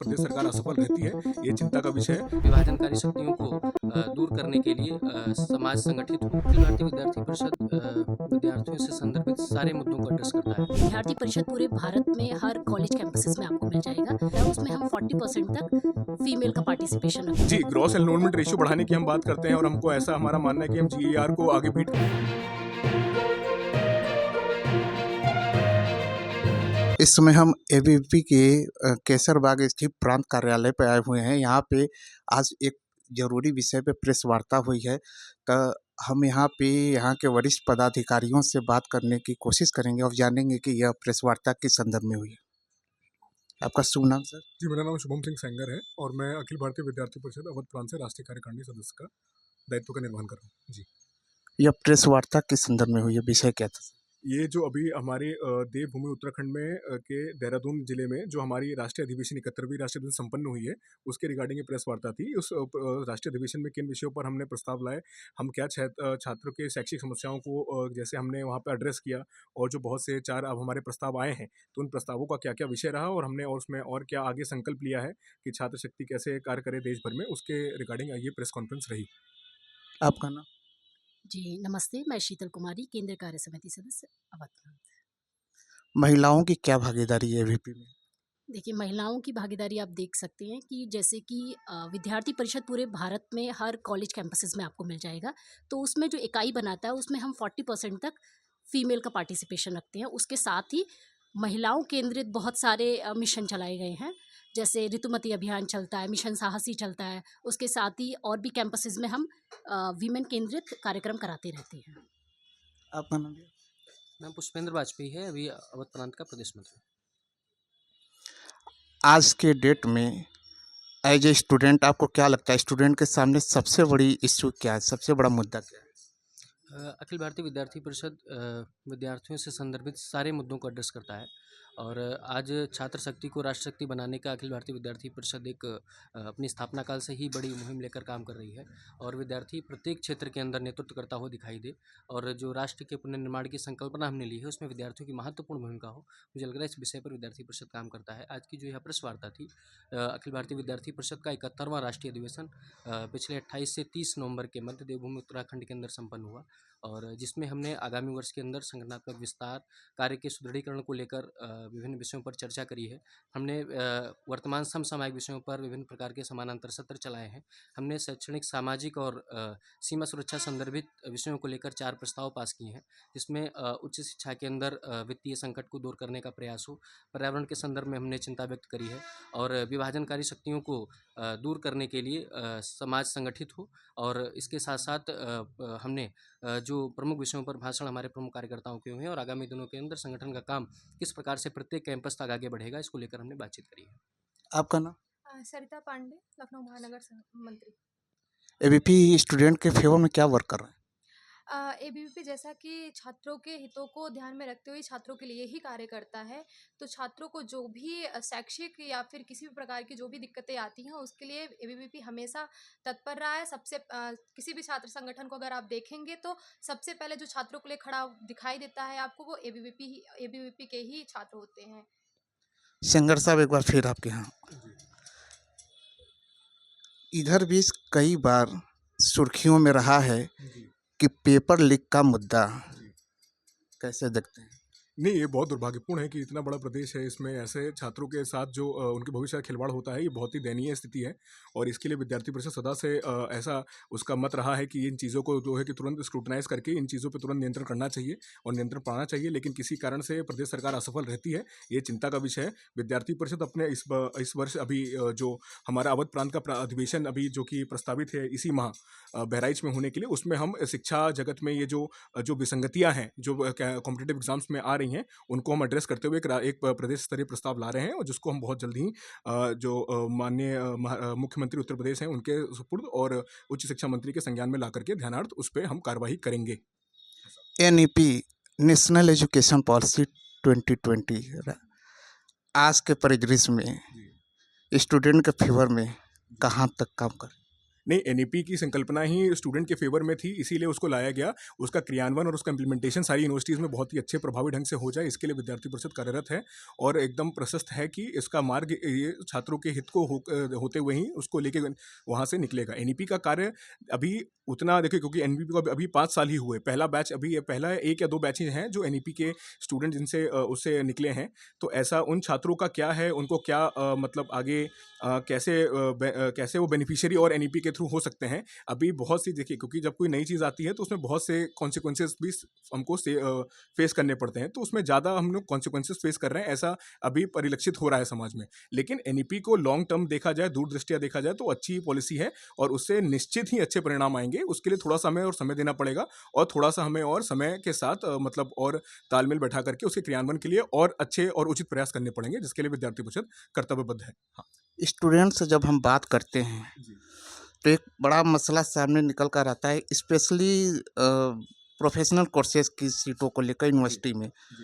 प्रदेश सरकार असफल रहती है, ये चिंता का विषय है। विभाजनकारी शक्तियों को दूर करने के लिए समाज संगठित हो। अखिल भारतीय विद्यार्थी परिषद विद्यार्थियों से संदर्भित सारे मुद्दों को एड्रेस करता है। विद्यार्थी परिषद पूरे भारत में हर कॉलेज कैंपसेस में आपको मिल जाएगा। उसमें हम 40% तक फीमेल का पार्टिसिपेशन रखते जी, हैं। ग्रॉस एनरोलमेंट रेशियो बढ़ाने की हम बात करते हैं और हमको ऐसा हमारा मानना है कि हम जीईआर को आगे बीट इस समय हम एबीवीपी के केसरबाग स्थित प्रांत कार्यालय पे आए हुए हैं। यहाँ पे आज एक जरूरी विषय पे प्रेस वार्ता हुई है, तो हम यहाँ पे यहाँ के वरिष्ठ पदाधिकारियों से बात करने की कोशिश करेंगे और जानेंगे कि यह प्रेस वार्ता किस संदर्भ में हुई है। आपका शुभ नाम सर? जी, मेरा नाम शुभम सिंह सेंगर है और मैं अखिल भारतीय विद्यार्थी परिषद अवध प्रांत से राष्ट्रीय कार्यकारिणी सदस्य का दायित्व का निर्वहन कर रहा हूँ। जी, यह प्रेस वार्ता किस संदर्भ में हुई है, विषय क्या था? ये जो अभी हमारे देवभूमि उत्तराखंड में के देहरादून जिले में जो हमारी राष्ट्रीय अधिवेशन 71वीं राष्ट्रीय अधिवेशन संपन्न हुई है, उसके रिगार्डिंग ये प्रेस वार्ता थी। उस राष्ट्रीय अधिवेशन में किन विषयों पर हमने प्रस्ताव लाए, हम क्या छात्रों के शैक्षिक समस्याओं को जैसे हमने वहाँ पे एड्रेस किया और जो बहुत से 4 अब हमारे प्रस्ताव आए हैं, तो उन प्रस्तावों का क्या-क्या विषय रहा और हमने और उसमें और क्या आगे संकल्प लिया है कि छात्र शक्ति कैसे कार्य करे देश भर में, उसके रिगार्डिंग ये प्रेस कॉन्फ्रेंस रही। आपका नाम? जी नमस्ते, मैं शीतल कुमारी, केंद्रीय कार्य समिति सदस्य अवध प्रांत। महिलाओं की क्या भागीदारी है एबीवीपी में? देखिए, महिलाओं की भागीदारी आप देख सकते हैं कि जैसे कि विद्यार्थी परिषद पूरे भारत में हर कॉलेज कैंपसेस में आपको मिल जाएगा। तो उसमें जो इकाई बनाता है उसमें हम 40% तक फीमेल का पार्टिसिपेशन रखते हैं। उसके साथ ही महिलाओं केंद्रित बहुत सारे मिशन चलाए गए हैं, जैसे ऋतुमती अभियान चलता है, मिशन साहसी चलता है। उसके साथ ही और भी कैंपसेस में हम वीमेन केंद्रित कार्यक्रम कराते रहते हैं। आपका नाम भैया? नाम पुष्पेंद्र वाजपेयी है, अभी अवध प्रांत का प्रदेश मंत्री। आज के डेट में एज ए स्टूडेंट आपको क्या लगता है, स्टूडेंट के सामने सबसे बड़ी इश्यू क्या है, सबसे बड़ा मुद्दा क्या है? अखिल भारतीय विद्यार्थी परिषद विद्यार्थियों से संदर्भित सारे मुद्दों को एड्रेस करता है और आज छात्र शक्ति को राष्ट्र शक्ति बनाने का अखिल भारतीय विद्यार्थी परिषद एक अपनी स्थापना काल से ही बड़ी मुहिम लेकर काम कर रही है और विद्यार्थी प्रत्येक क्षेत्र के अंदर नेतृत्व करता हुआ दिखाई दे और जो राष्ट्र के पुनर्निर्माण की संकल्पना हमने ली है उसमें विद्यार्थियों की महत्वपूर्ण भूमिका हो। मुझे लग रहा है इस विषय पर विद्यार्थी परिषद काम करता है। आज की जो यह प्रेस वार्ता थी, अखिल भारतीय विद्यार्थी परिषद का 71वां राष्ट्रीय अधिवेशन पिछले 28 से 30 नवंबर के मध्य देवभूमि उत्तराखंड के अंदर संपन्न हुआ और जिसमें हमने आगामी वर्ष के अंदर संगठनात्मक विस्तार, कार्य के सुदृढ़ीकरण को लेकर विभिन्न विषयों पर चर्चा करी है। हमने वर्तमान समसामयिक विषयों पर विभिन्न प्रकार के समानांतर सत्र चलाए हैं। हमने शैक्षणिक, सामाजिक और सीमा सुरक्षा संदर्भित विषयों को लेकर 4 प्रस्ताव पास किए हैं, जिसमें उच्च शिक्षा के अंदर वित्तीय संकट को दूर करने का प्रयास हो, पर्यावरण के संदर्भ में हमने चिंता व्यक्त करी है और विभाजनकारी शक्तियों को दूर करने के लिए समाज संगठित हो और इसके साथ साथ हमने जो प्रमुख विषयों पर भाषण हमारे प्रमुख कार्यकर्ताओं के हुए हैं और आगामी दिनों के अंदर संगठन का काम किस प्रकार से प्रत्येक कैंपस तक आगे बढ़ेगा, इसको लेकर हमने बातचीत करी है। आपका नाम? सरिता पांडे, लखनऊ महानगर मंत्री। एबीवीपी स्टूडेंट के फेवर में क्या वर्क कर रहे हैं? एबीवीपी जैसा कि छात्रों के हितों को ध्यान में रखते हुए छात्रों के लिए ही कार्य करता है, तो छात्रों को जो भी शैक्षिक या फिर किसी भी प्रकार की जो भी दिक्कतें आती हैं उसके लिए एबीवीपी हमेशा तत्पर रहा है। किसी भी छात्र संगठन को अगर आप देखेंगे तो सबसे पहले जो छात्रों के लिए खड़ा दिखाई देता है आपको, वो एबीवीपी के ही छात्र होते हैं। सेंगर साहब, एक बार फिर आपके यहाँ इधर भी कई बार सुर्खियों में रहा है कि पेपर लीक का मुद्दा, कैसे देखते हैं? नहीं, ये बहुत दुर्भाग्यपूर्ण है कि इतना बड़ा प्रदेश है, इसमें ऐसे छात्रों के साथ जो उनके भविष्य का खिलवाड़ होता है, ये बहुत ही दयनीय स्थिति है और इसके लिए विद्यार्थी परिषद सदा से ऐसा उसका मत रहा है कि इन चीज़ों को जो है कि तुरंत स्क्रूटनाइज़ करके इन चीज़ों पे तुरंत नियंत्रण करना चाहिए और नियंत्रण पाना चाहिए, लेकिन किसी कारण से प्रदेश सरकार असफल रहती है, ये चिंता का विषय है। विद्यार्थी परिषद अपने इस वर्ष अभी जो हमारा अवध प्रांत का अधिवेशन अभी जो कि प्रस्तावित है इसी माह बहराइच में होने के लिए, उसमें हम शिक्षा जगत में ये जो विसंगतियाँ हैं, जो कॉम्पिटिटिव एग्जाम्स में आ रही हैं, उनको हम एड्रेस करते हुए एक प्रदेश स्तरीय प्रस्ताव ला रहे हैं और जिसको हम बहुत जल्द ही माननीय मुख्यमंत्री उत्तर प्रदेश हैं उनके सुपुर्द और उच्च शिक्षा मंत्री के संज्ञान में ला करके ध्यानार्थ उस पर हम कार्रवाई करेंगे। एनईपी नेशनल एजुकेशन पॉलिसी 2020 आज के परिदृश्य में स्टूडेंट के फेवर में कहाँ तक काम कर? नहीं, एनईपी की संकल्पना ही स्टूडेंट के फेवर में थी, इसीलिए उसको लाया गया। उसका क्रियान्वयन और उसका इम्प्लीमेंटेशन सारी यूनिवर्सिटीज़ में बहुत ही अच्छे प्रभावी ढंग से हो जाए, इसके लिए विद्यार्थी परिषद कार्यरत है और एकदम प्रशस्त है कि इसका मार्ग ये छात्रों के हित को होते हुए ही उसको लेके वहाँ से निकलेगा। एनईपी का कार्य अभी उतना देखिए, क्योंकि एनईपी को अभी 5 साल ही हुए। पहला बैच अभी ये पहला 1 या 2 बैच ही हैं जो एनईपी के स्टूडेंट जिनसे उससे निकले हैं। तो ऐसा उन छात्रों का क्या है, उनको क्या मतलब आगे कैसे वो बेनिफिशियरी और एनईपी के थ्रू हो सकते हैं। अभी बहुत सी देखिए, क्योंकि जब कोई नई चीज़ आती है तो उसमें बहुत से कॉन्सिक्वेंसेस भी हमको फेस करने पड़ते हैं, तो उसमें ज़्यादा हम लोग कॉन्सिक्वेंसेस फेस कर रहे हैं, ऐसा अभी परिलक्षित हो रहा है समाज में। लेकिन एनईपी को लॉन्ग टर्म देखा जाए, दूरदृष्टिया देखा जाए तो अच्छी पॉलिसी है और उससे निश्चित ही अच्छे परिणाम आएंगे। उसके लिए थोड़ा समय देना पड़ेगा और थोड़ा सा हमें और समय के साथ मतलब और तालमेल बैठा करके उसके क्रियान्वयन के लिए और अच्छे और उचित प्रयास करने पड़ेंगे, जिसके लिए विद्यार्थी परिषद कर्तव्यबद्ध है। हाँ स्टूडेंट से जब हम बात करते हैं जी। तो एक बड़ा मसला सामने निकल कर आता है, स्पेशली प्रोफेशनल कोर्सेज की सीटों को लेकर यूनिवर्सिटी में। जी।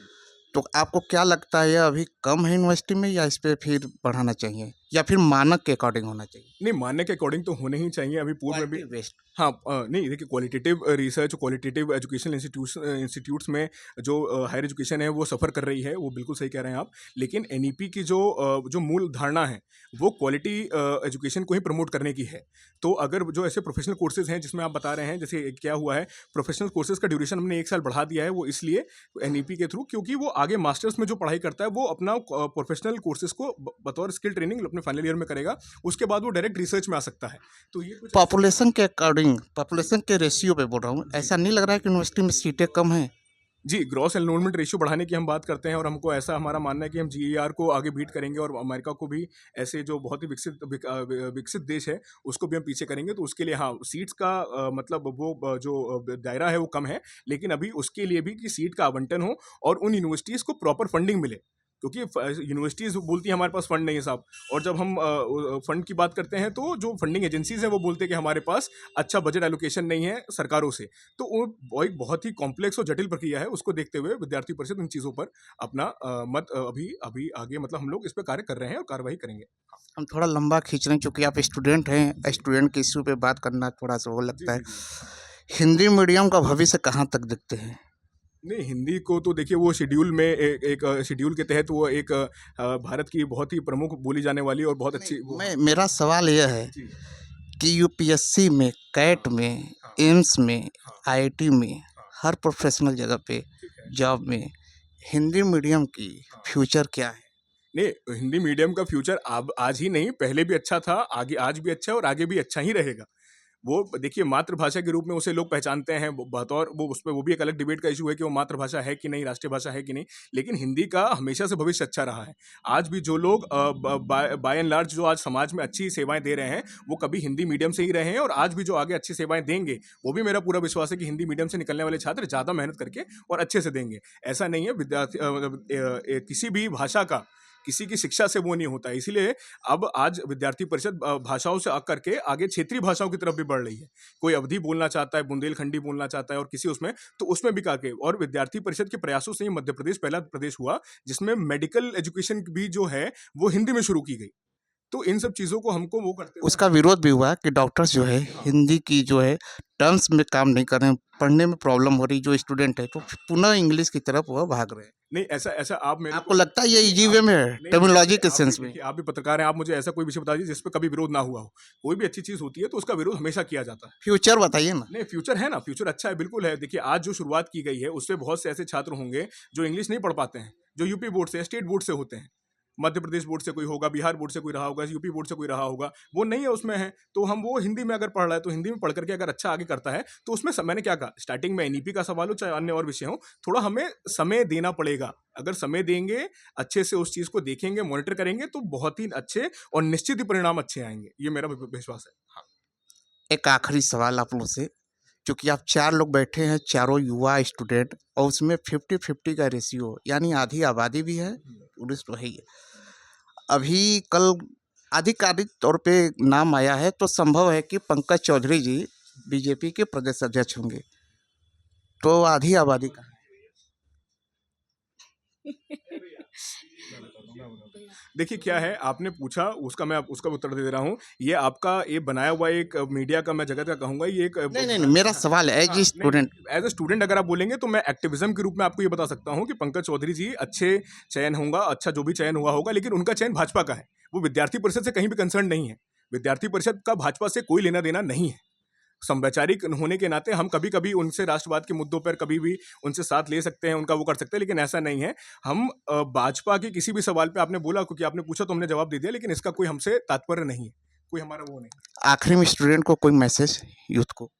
तो आपको क्या लगता है, यह अभी कम है यूनिवर्सिटी में या इस पे फिर बढ़ाना चाहिए या फिर मानक के अकॉर्डिंग होना चाहिए? नहीं, मानने के अकॉर्डिंग तो होने ही चाहिए। अभी पूर्व में भी क्वालिटी बेस्ड। हाँ, नहीं देखिए, qualitative research, qualitative educational institutes में जो हायर एजुकेशन है वो सफ़र कर रही है, वो बिल्कुल सही कह रहे हैं आप। लेकिन एनईपी की जो मूल धारणा है वो क्वालिटी एजुकेशन को ही प्रमोट करने की है। तो अगर जो ऐसे प्रोफेशनल कोर्सेज हैं जिसमें आप बता रहे हैं, जैसे क्या हुआ है, प्रोफेशनल कोर्सेज का ड्यूरेशन हमने 1 साल बढ़ा दिया है, वो इसलिए एनईपी के थ्रू, क्योंकि वो आगे मास्टर्स में जो पढ़ाई करता है वो अपना प्रोफेशनल कोर्सेज को बतौर स्किल ट्रेनिंग अपने फाइनल ईयर में करेगा। उसके बाद वो डायरेक्ट रिसर्च में आ सकता है। तो ये कुछ पॉपुलेशन के अकॉर्डिंग, पॉपुलेशन के रेशियो पे बोल रहा हूँ, जी। ऐसा नहीं लग रहा है कि यूनिवर्सिटी में सीटें कम हैं? जी, ग्रॉस एनरोलमेंट रेशियो बढ़ाने की हम बात करते हैं और हमको ऐसा हमारा मानना है कि हम जीईआर को आगे बीट करेंगे और अमेरिका को भी, ऐसे जो बहुत ही विकसित देश है, उसको भी हम पीछे करेंगे। तो उसके लिए हाँ, सीट्स का मतलब वो जो दायरा है वो कम है, लेकिन अभी उसके लिए भी कि सीट का आवंटन हो और उन यूनिवर्सिटीज़ को प्रॉपर फंडिंग मिले। क्योंकि यूनिवर्सिटीज़ बोलती हैं हमारे पास फंड नहीं है साहब, और जब हम फंड की बात करते हैं तो जो फंडिंग एजेंसीज़ हैं वो बोलते हैं कि हमारे पास अच्छा बजट एलोकेशन नहीं है सरकारों से। तो वो एक बहुत ही कॉम्प्लेक्स और जटिल प्रक्रिया है। उसको देखते हुए विद्यार्थी परिषद इन चीज़ों पर अपना मत अभी अभी आगे मतलब हम लोग इस पे कार्य कर रहे हैं और कार्रवाई करेंगे। हम थोड़ा लंबा खींच रहे हैं क्योंकि आप स्टूडेंट हैं, जी। स्टूडेंट के इश्यू पे बात करना थोड़ा सा वो जी, लगता है। जी, जी। हिंदी मीडियम का भविष्य कहाँ तक दिखते हैं? नहीं, हिंदी को तो देखिए, वो शेड्यूल में एक शेड्यूल के तहत वो एक भारत की बहुत ही प्रमुख बोली जाने वाली और बहुत अच्छी वो। मैं मेरा सवाल यह है जी। कि यूपीएससी में, कैट हाँ, में, हाँ, एम्स में, हाँ, आईआईटी में, हाँ, हर प्रोफेशनल जगह पे, ठीक है। जॉब में हिंदी मीडियम की हाँ। फ्यूचर क्या है? नहीं, हिंदी मीडियम का फ्यूचर अब आज ही नहीं, पहले भी अच्छा था, आगे आज भी अच्छा है और आगे भी अच्छा ही रहेगा। वो देखिए, मातृभाषा के रूप में उसे लोग पहचानते हैं, वो बतौर वो उसपे वो भी एक अलग डिबेट का इश्यू है कि वो मातृभाषा है कि नहीं, राष्ट्रीय भाषा है कि नहीं। लेकिन हिंदी का हमेशा से भविष्य अच्छा रहा है। आज भी जो लोग बाय एंड लार्ज जो आज समाज में अच्छी सेवाएँ दे रहे हैं, वो कभी हिंदी मीडियम से ही रहे हैं और आज भी जो आगे अच्छी सेवाएँ देंगे, वो भी मेरा पूरा विश्वास है कि हिंदी मीडियम से निकलने वाले छात्र ज़्यादा मेहनत करके और अच्छे से देंगे। ऐसा नहीं है, विद्यार्थी मतलब किसी भी भाषा का किसी की शिक्षा से वो नहीं होता है। इसीलिए अब आज विद्यार्थी परिषद भाषाओं से आग करके आगे क्षेत्रीय भाषाओं की तरफ भी बढ़ रही है। कोई अवधी बोलना चाहता है, बुंदेलखंडी बोलना चाहता है और किसी उसमें, तो उसमें भी आगे, और विद्यार्थी परिषद के प्रयासों से ही मध्य प्रदेश पहला प्रदेश हुआ जिसमें मेडिकल एजुकेशन भी जो है वो हिंदी में शुरू की गई। तो इन सब चीज़ों को हमको वो करते हुए। उसका विरोध भी हुआ कि डॉक्टर्स जो है हाँ। हिंदी की जो है टर्म्स में काम नहीं कर रहे हैं, पढ़ने में प्रॉब्लम हो रही, जो स्टूडेंट है तो पुनः इंग्लिश की तरफ वह भाग रहे हैं। नहीं, ऐसा ऐसा आप मेरे आपको लगता है ये इजी वे में है नहीं, टर्मिनोलॉजी के आप सेंस भी में? देखिए, आप भी पत्रकार हैं, आप मुझे ऐसा कोई विषय बता दीजिए जिस पे कभी विरोध ना हुआ हो। कोई भी अच्छी चीज़ होती है तो उसका विरोध हमेशा किया जाता है। फ्यूचर बताइए ना। नहीं, फ्यूचर है ना, फ्यूचर अच्छा है, बिल्कुल है। देखिए, आज जो शुरुआत की गई है उससे बहुत से ऐसे छात्र होंगे जो इंग्लिश नहीं पढ़ पाते हैं, जो यूपी बोर्ड से, स्टेट बोर्ड से होते हैं। मध्य प्रदेश बोर्ड से कोई होगा, बिहार बोर्ड से कोई रहा होगा, यूपी बोर्ड से कोई रहा होगा, वो नहीं है उसमें है, तो हम वो हिंदी में अगर पढ़ रहा है तो हिंदी में पढ़ करके अगर अच्छा आगे करता है तो उसमें मैंने क्या कहा स्टार्टिंग में, एनईपी का सवाल हो चाहे अन्य और विषय हो, थोड़ा हमें समय देना पड़ेगा। अगर समय देंगे, अच्छे से उस चीज़ को देखेंगे, मॉनिटर करेंगे तो बहुत ही अच्छे और निश्चित ही परिणाम अच्छे आएंगे, ये मेरा विश्वास है। हाँ। एक आखिरी सवाल आप लोग से, क्योंकि आप 4 लोग बैठे हैं, चारों युवा स्टूडेंट, और उसमें 50-50 का रेशियो, यानी आधी आबादी भी है, टूरिस्ट तो है ही है। अभी कल आधिकारिक तौर पे नाम आया है तो संभव है कि पंकज चौधरी जी बीजेपी के प्रदेश अध्यक्ष होंगे, तो आधी आबादी का देखिए क्या है, आपने पूछा उसका मैं उसका उत्तर दे रहा हूँ। ये आपका ये बनाया हुआ एक मीडिया का, मैं जगत का कहूँगा, ये एक नहीं नहीं नहीं, मेरा सवाल है as a student. As a student अगर आप बोलेंगे तो मैं एक्टिविज्म के रूप में आपको ये बता सकता हूँ कि पंकज चौधरी जी अच्छे चयन होगा, अच्छा जो भी चयन हुआ होगा, लेकिन उनका चयन भाजपा का है। वो विद्यार्थी परिषद से कहीं भी कंसर्न नहीं है। विद्यार्थी परिषद का भाजपा से कोई लेना देना नहीं है। समवैचारिक होने के नाते हम कभी कभी उनसे राष्ट्रवाद के मुद्दों पर कभी भी उनसे साथ ले सकते हैं, उनका वो कर सकते हैं, लेकिन ऐसा नहीं है। हम भाजपा के किसी भी सवाल पे, आपने बोला क्योंकि आपने पूछा तो हमने जवाब दे दिया, लेकिन इसका कोई हमसे तात्पर्य नहीं है, कोई हमारा वो नहीं। आखिरी में स्टूडेंट को कोई मैसेज यूथ को?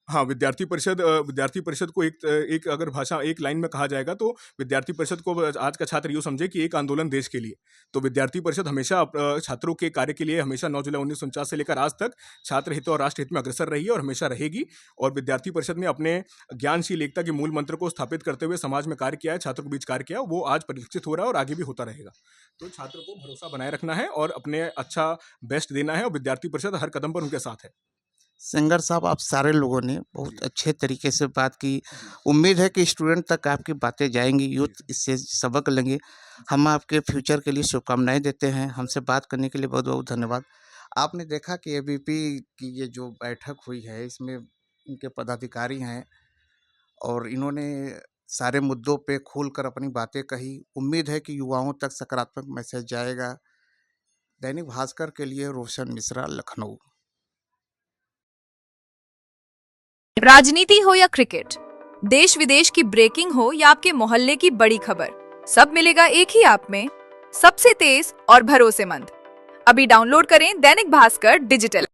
हाँ, विद्यार्थी परिषद को एक अगर भाषा एक लाइन में कहा जाएगा तो विद्यार्थी परिषद को आज का छात्र यूँ समझे कि एक आंदोलन देश के लिए। तो विद्यार्थी परिषद हमेशा छात्रों के कार्य के लिए हमेशा 9 जुलाई 1949 से लेकर आज तक छात्र हित और राष्ट्र हित में अग्रसर रही है और हमेशा रहेगी। और विद्यार्थी परिषद ने अपने ज्ञानशील एकता के मूल मंत्र को स्थापित करते हुए समाज में कार्य किया है, छात्रों के बीच कार्य किया, वो आज परिलक्षित हो रहा है और आगे भी होता रहेगा। तो छात्रों को भरोसा बनाए रखना है और अपने अच्छा बेस्ट देना है, और विद्यार्थी परिषद हर कदम पर उनके साथ है। सिंगर साहब, आप सारे लोगों ने बहुत अच्छे तरीके से बात की। उम्मीद है कि स्टूडेंट तक आपकी बातें जाएंगी, यूथ इससे सबक लेंगे। हम आपके फ्यूचर के लिए शुभकामनाएं देते हैं। हमसे बात करने के लिए बहुत बहुत धन्यवाद। आपने देखा कि एबीपी की ये जो बैठक हुई है, इसमें इनके पदाधिकारी हैं और इन्होंने सारे मुद्दों पे खुलकर अपनी बातें कही। उम्मीद है कि युवाओं तक सकारात्मक मैसेज जाएगा। दैनिक भास्कर के लिए रोशन मिश्रा, लखनऊ। राजनीति हो या क्रिकेट, देश विदेश की ब्रेकिंग हो या आपके मोहल्ले की बड़ी खबर, सब मिलेगा एक ही ऐप में, सबसे तेज और भरोसेमंद। अभी डाउनलोड करें दैनिक भास्कर डिजिटल।